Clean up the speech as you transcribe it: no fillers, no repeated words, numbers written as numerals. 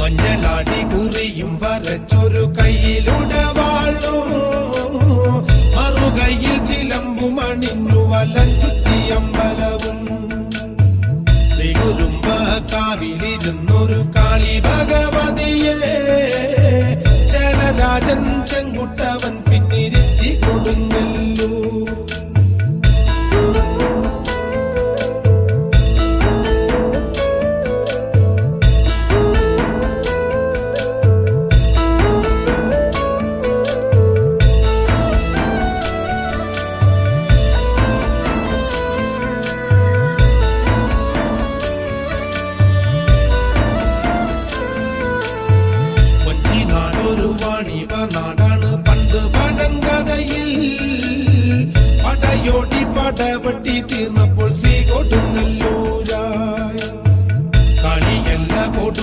മഞ്ഞളാടി കുറിയും വരച്ചൊരു കയ്യിലുടവാളു, മറുകയിൽ ചിലമ്പും അണിഞ്ഞു വലഞ്ചുറ്റിയമ്പലവും. ശ്രീകുരുമ്പ കാവിലിരുന്നൊരു കാളി ഭഗവതിയെ ചലരാജൻ ചെങ്കുട്ടവ